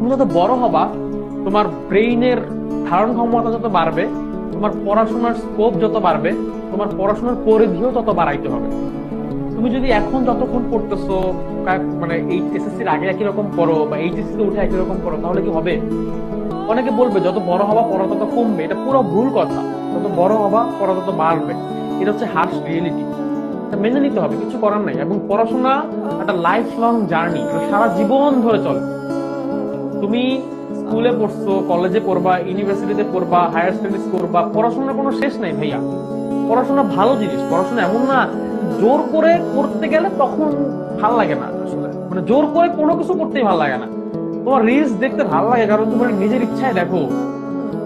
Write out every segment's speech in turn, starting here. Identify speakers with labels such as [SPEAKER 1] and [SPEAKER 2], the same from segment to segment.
[SPEAKER 1] তুমি যত বড় হবা তোমার ব্রেইনের ধারণ ক্ষমতা যত বাড়বে, তোমার পড়াশোনার স্কোপ যত বাড়বে, তোমার পড়াশোনার পরিধিও তত বাড়াইতে হবে। তুমি যদি এখন যতক্ষণ পড়তেছো মানে এই এসএসসির আগে একই রকম পড়ো বা এইচএসসি তে উঠে একই রকম পড়ো, তাহলে কি হবে? অনেকে বলবে যত বড় হবা পড়া তত কমবে, এটা পুরো ভুল কথা। যত বড় হবা পড়া তত বাড়বে, এটা হচ্ছে হার্শ রিয়েলিটি। মেনে নিতে হবে, কিছু করার নাই। এবং পড়াশোনা একটা লাইফ লং জার্নি, সারা জীবন ধরে চলে। তুমি স্কুলে পড়ছো, কলেজে পড়বা, ইউনিভার্সিটিতে পড়বা, হায়ার স্টাডিজ করবা, পড়াশোনার কোনো শেষ নাই ভাইয়া। পড়াশোনা ভালো জিনিস, পড়াশোনা এমন না জোর করে করতে গেলে তখন ভাল লাগে না। আসলে মানে জোর করে কোনো কিছু করতেই ভাল লাগে না। তোমার রিলস দেখতে ভাল লাগে কারণ তোমার নিজের ইচ্ছায় দেখো,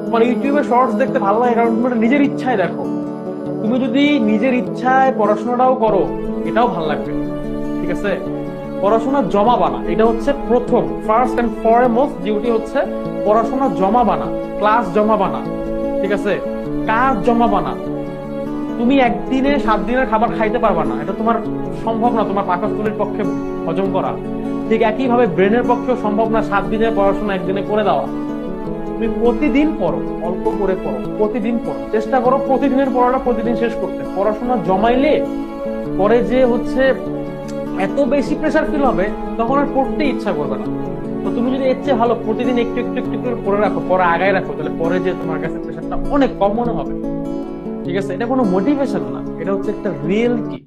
[SPEAKER 1] তোমার ইউটিউবে শর্টস দেখতে ভাল লাগে কারণ তোমার নিজের ইচ্ছায় দেখো। তুমি যদি নিজের ইচ্ছায় পড়াশোনাটাও করো, এটাও ভাল লাগবে। ঠিক আছে, পড়াশোনা জমা বানা, এটা হচ্ছে প্রথম ফার্স্ট এন্ড ফরমোস্ট ডিউটি হচ্ছে পড়াশোনা জমা বানা, ক্লাস জমা বানা। ঠিক আছে, কাজ জমা বানা। তুমি একদিনে 7 দিনের খাবার খাইতে পারবা না, এটা তোমার সম্ভব না তোমার পাকস্থলীর পক্ষে হজম করা। ঠিক একইভাবে ব্রেনের পক্ষেও সম্ভব না 7 দিনের পড়াশোনা একদিনে করে দেওয়া। তুমি প্রতিদিন পড়ো, অল্প করে পড়ো, প্রতিদিন পড়ো, চেষ্টা করো প্রতিদিনের পড়াটা প্রতিদিন শেষ করতে। পড়াশোনা জমাইলে পরে যে হচ্ছে এত বেশি প্রেসার ফিল হবে, তখন আর পড়তে ইচ্ছা করবে না। তো তুমি যদি এর চেয়ে ভালো প্রতিদিন একটু একটু একটু করে পড়ে রাখো, পড়া আগায় রাখো, তাহলে পরে যে তোমার কাছে প্রেসারটা অনেক কম মনে হবে। ঠিক আছে, এটা কোনো মোটিভেশন না, এটা হচ্ছে একটা রিয়েলিটি।